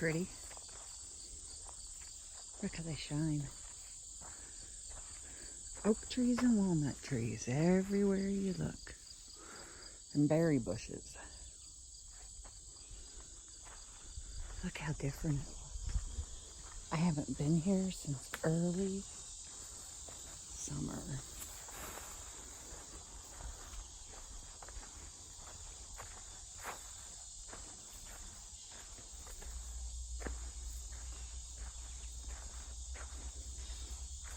pretty. Look how they shine. Oak trees and walnut trees everywhere you look. And berry bushes. Look how different it looks. I haven't been here since early summer.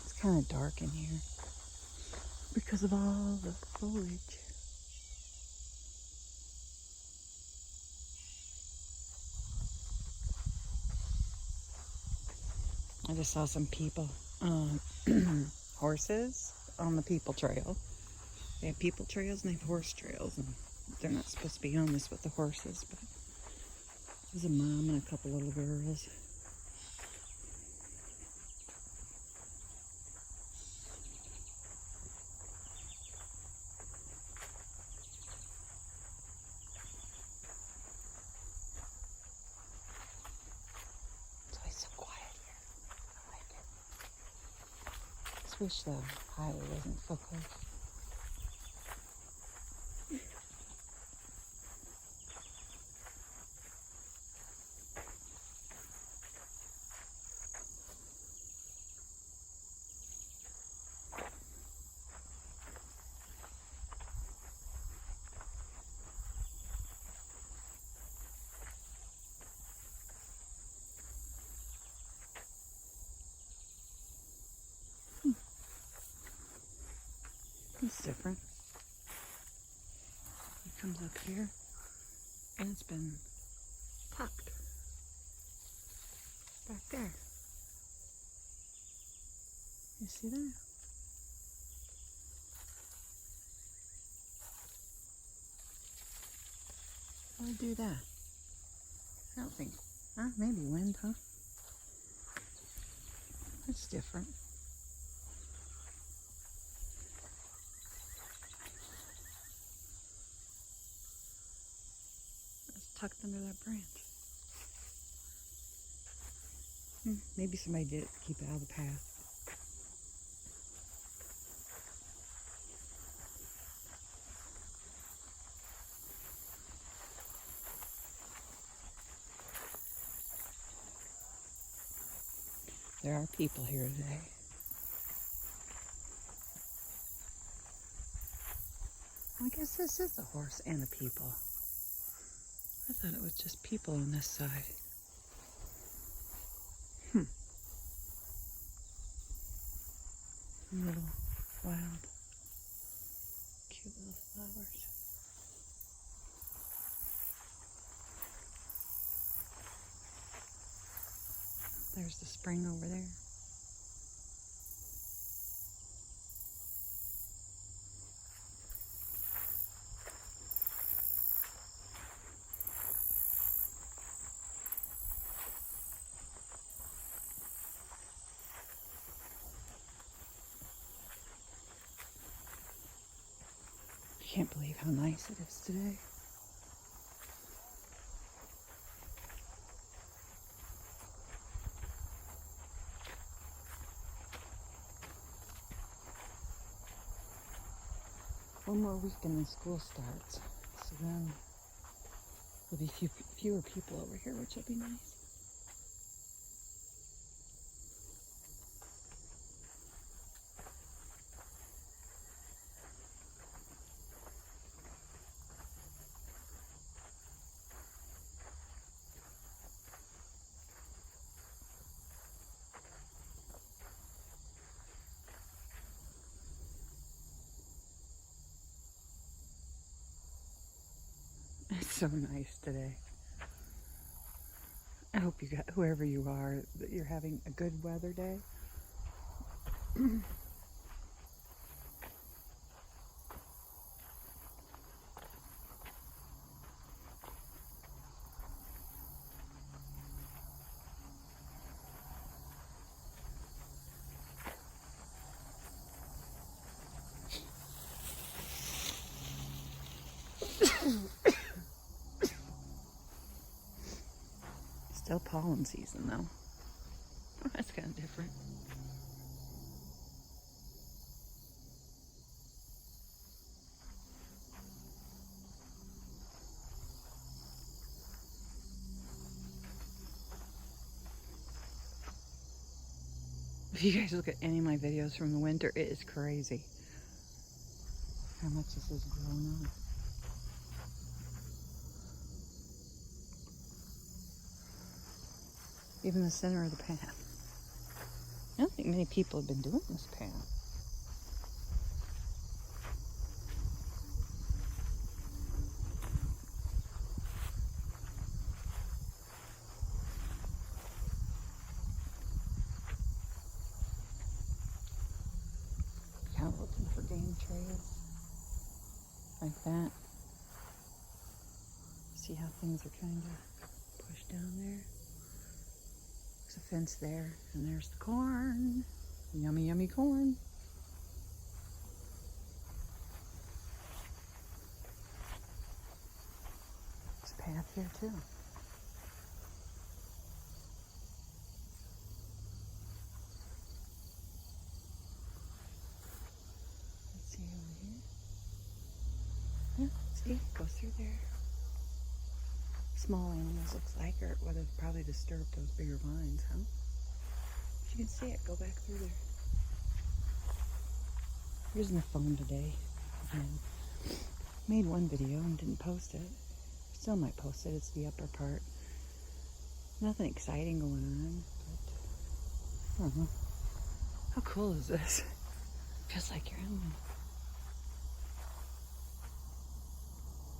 It's kind of dark in here because of all the foliage. I just saw some people, horses on the people trail. They have people trails and they have horse trails, and they're not supposed to be on this with the horses, but there's a mom and a couple little girls. It's always so quiet here. I like it. Just wish the highway wasn't so close. It's different. It comes up here and it's been tucked back there. You see that? Why would do that? I don't think. Maybe wind, huh? That's different. It's tucked under that branch. Maybe somebody did it to keep it out of the path. There are people here today. I guess this is a horse and a people. I thought it was just people on this side. Little wild, cute little flowers. There's the spring over there. I can't believe how nice it is today. One more week and then school starts, so then there'll be fewer people over here, which will be nice. It's so nice today. I hope you got, whoever you are, that you're having a good weather day. Still pollen season though. Oh, that's kind of different. If you guys look at any of my videos from the winter, it is crazy how much this has grown on. Even the center of the path. I don't think many people have been doing this path. Kind of looking for game trails like that. See how things are kind of pushed down there? There's a fence there, and there's the corn. Yummy, yummy corn. There's a path here too. Let's see over here. Yeah, see, it goes through there. Small animals, looks like, or would have probably disturbed those bigger vines, huh? You can see it go back through there. I'm using the phone today. And made one video and didn't post it. Still might post it. It's the upper part. Nothing exciting going on, but I don't know. How cool is this? Just like you're in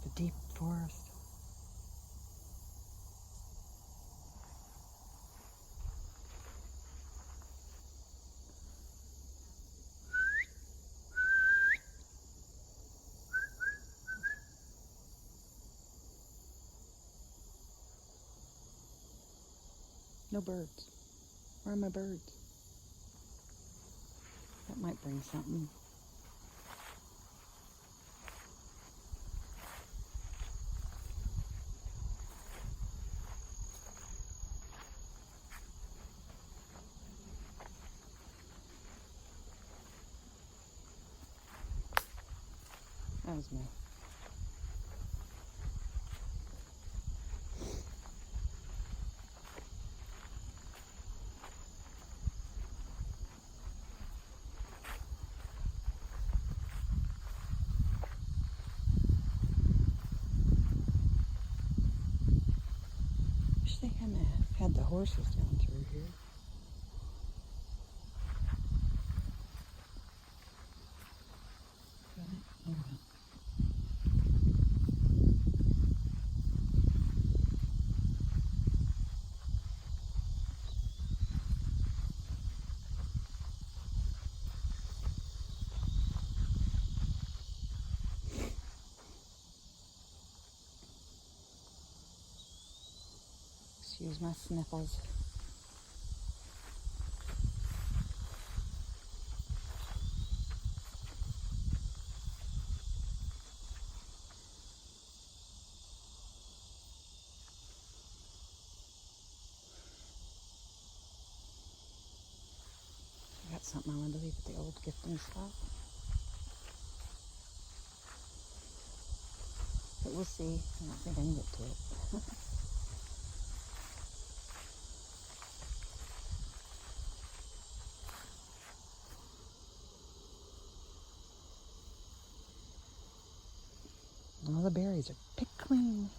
the deep forest. No birds. Where are my birds? That might bring something. That was me. Wish they hadn't had the horses down through here. But, oh well. Excuse my sniffles. I got something I want to leave at the old gifting shop. But we'll see. I don't think I can get to it. All the berries are picked clean.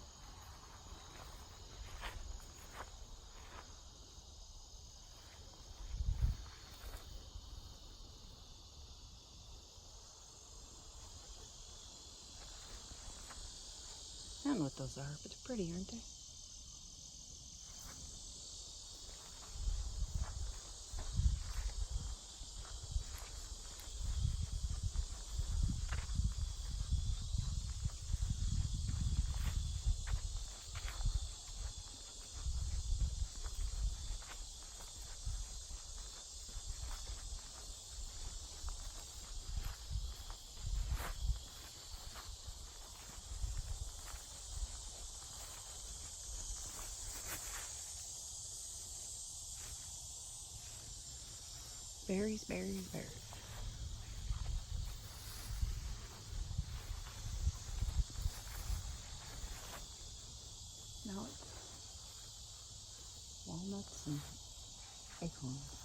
I don't know what those are, but they're pretty, aren't they? Berries, berries, berries. Now it's walnuts and acorns.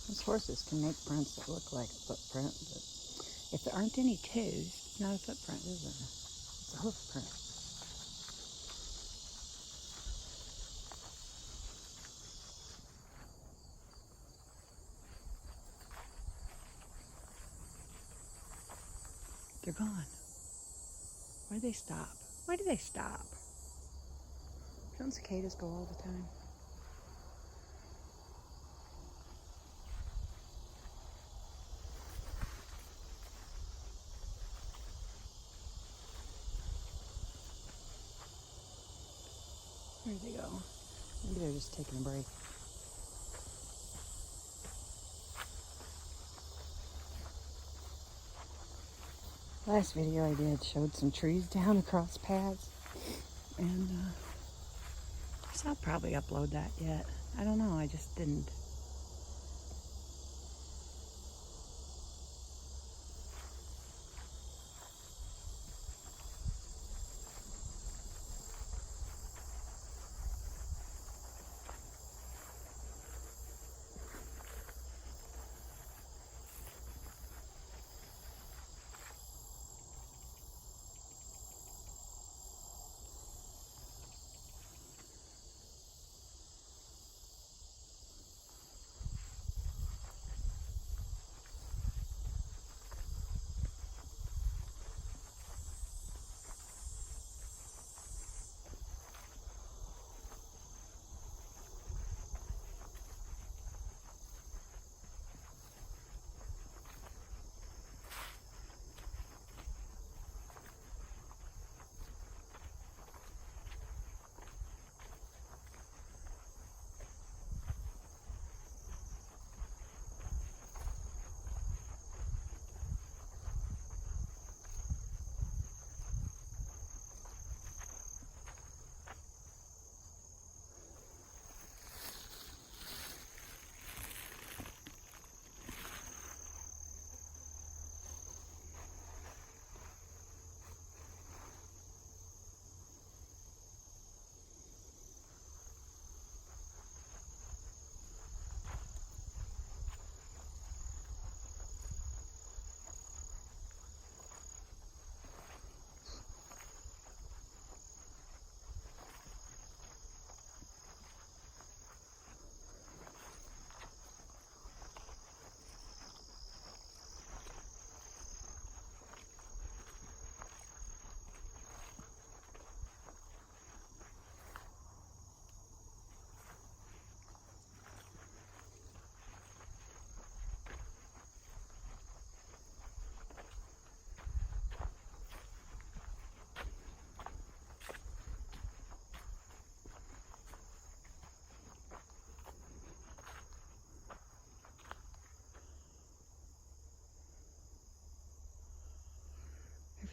Those horses can make prints that look like a footprint, but if there aren't any toes, it's not a footprint, is it? It's a hoof print. They're gone. Why do they stop? Why do they stop? Don't cicadas go all the time? Where'd they go? Maybe they're just taking a break. Last video I did showed some trees down across paths, and so I'll probably upload that yet. I don't know, I just didn't.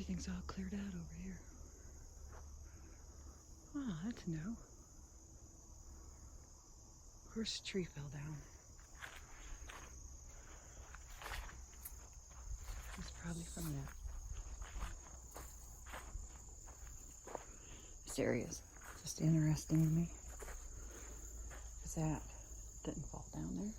everything's all cleared out over here. Oh, that's new. Of course, a tree fell down. It's probably from that. This area is just interesting to me. Because that didn't fall down there.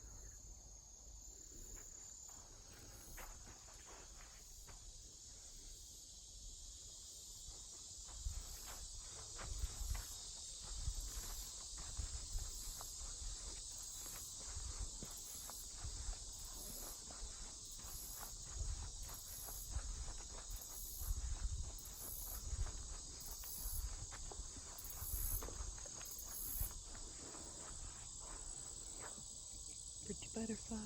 Pretty butterfly.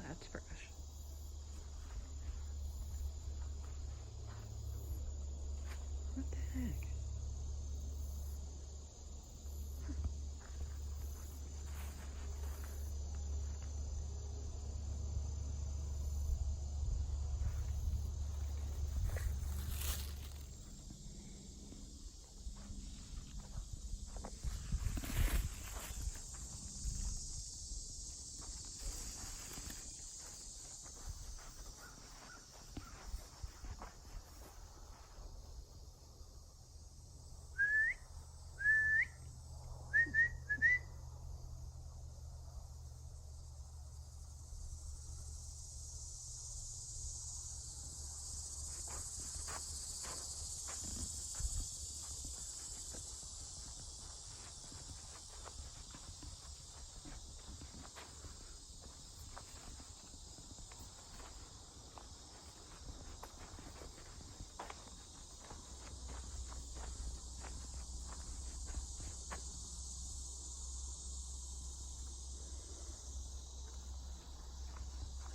That's fresh. What the heck?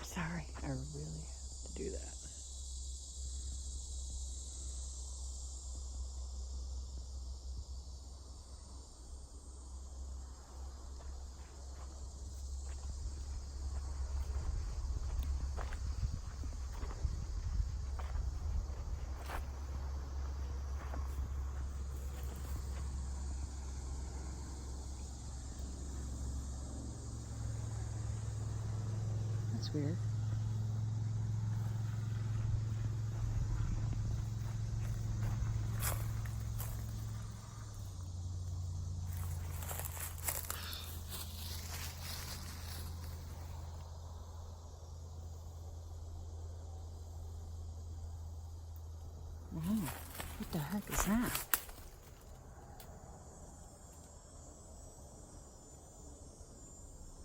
Sorry, I really have to do that. That's weird. Wow, what the heck is that?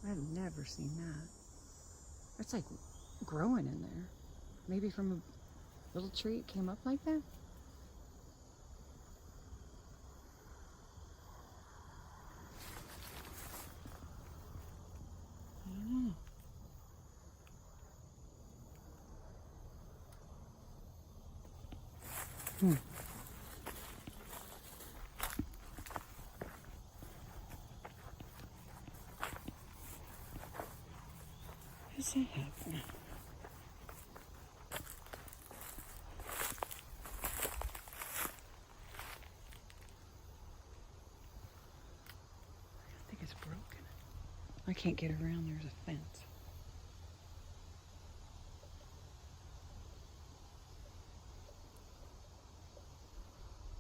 I've never seen that. It's like growing in there. Maybe from a little tree it came up like that? I don't know. What's that happening? I think it's broken. I can't get around. There's a fence.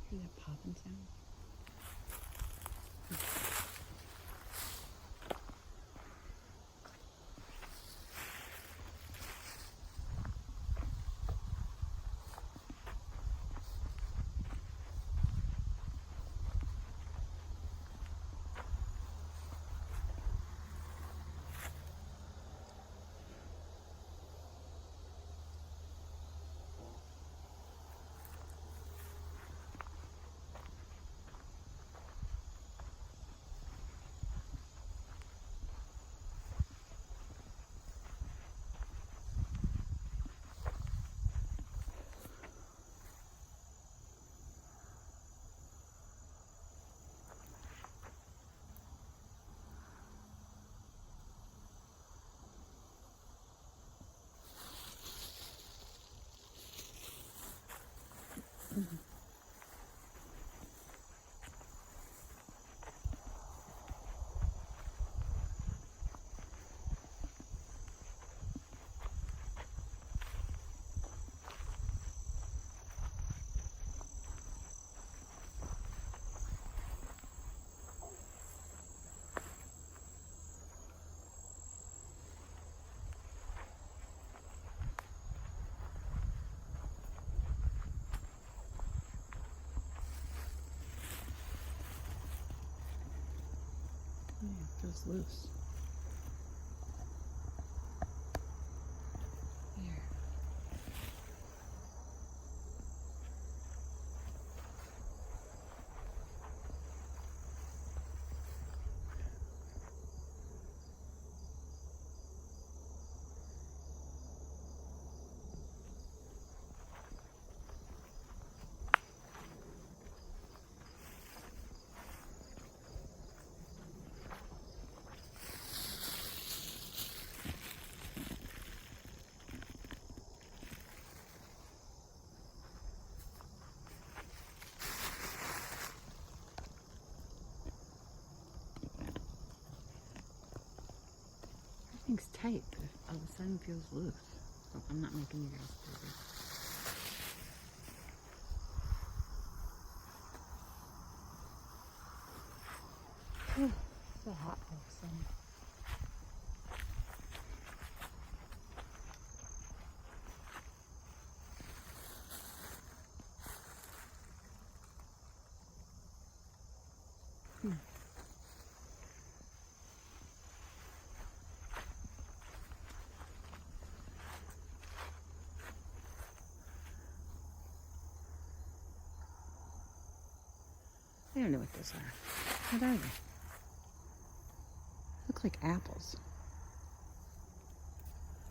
Hear that popping sound? Feels loose. There. Everything's tight, but all of a sudden feels loose. So I'm not making you guys dizzy. It's so hot all of a sudden. I don't know what those are. What are they? Look like apples.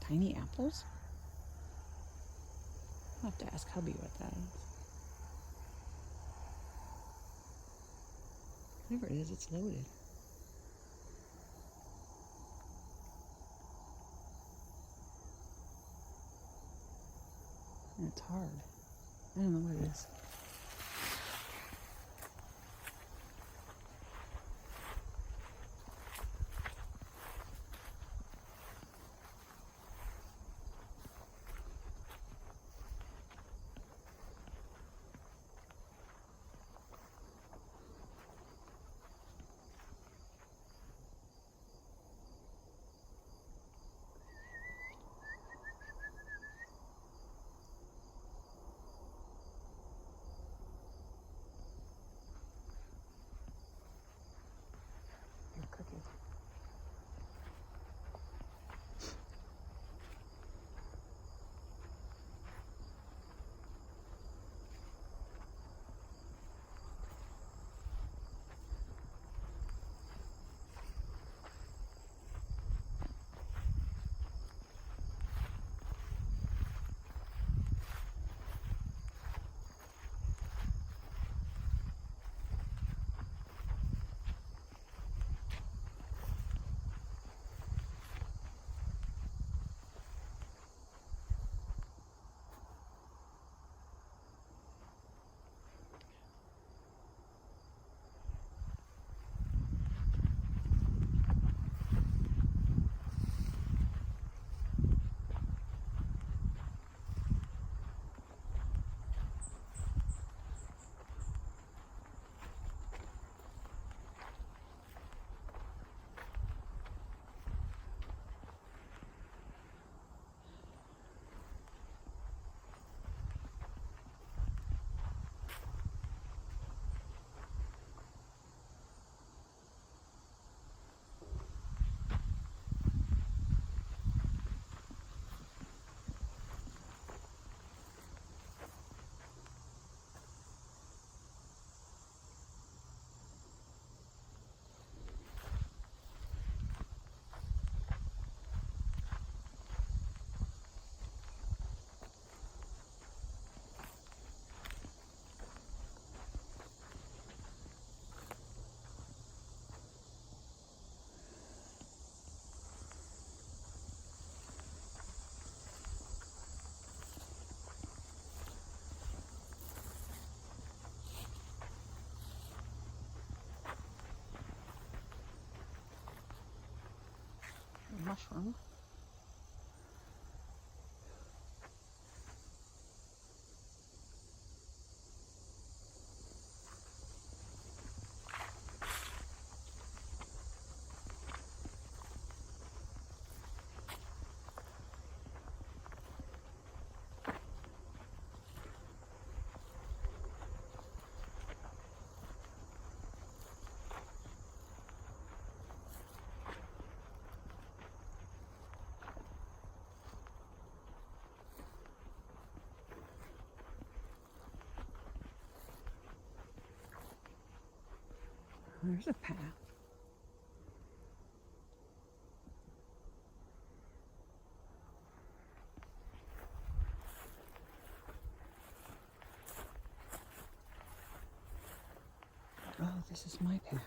Tiny apples? I'll have to ask hubby what that is. Whatever it is, it's loaded. And it's hard. I don't know what it is. Cookie. Mushroom. There's a path. Oh, this is my path.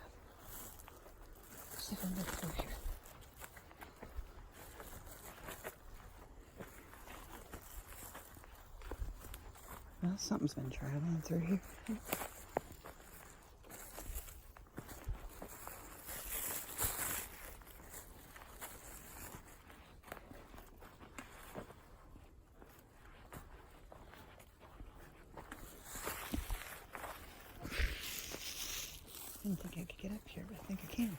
Let's see if I can get through here. Well, something's been traveling through here. I didn't think I could get up here, but I think I can.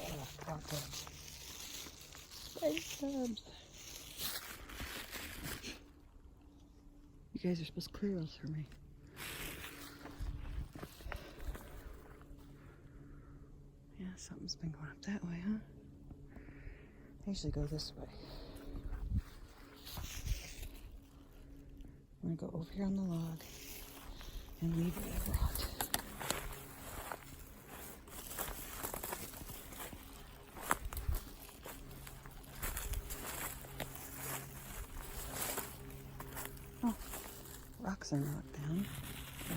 Oh, cobwebs. Cobwebs. You guys are supposed to clear those for me. Yeah, something's been going up that way, huh? I usually go this way. I'm gonna go over here on the log and leave what I brought. Oh, rocks are knocked down.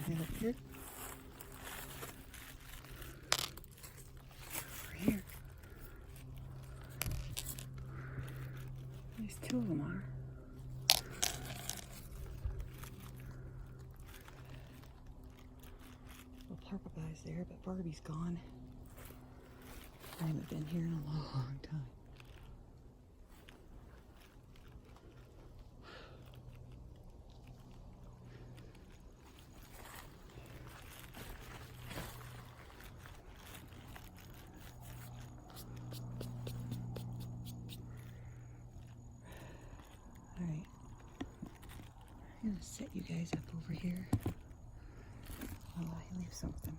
Right up here. Over here. At least two of them are. Purple guy's there, but Barbie's gone. I haven't been here in a long time. Alright. I'm gonna set you guys up over here while I leave something.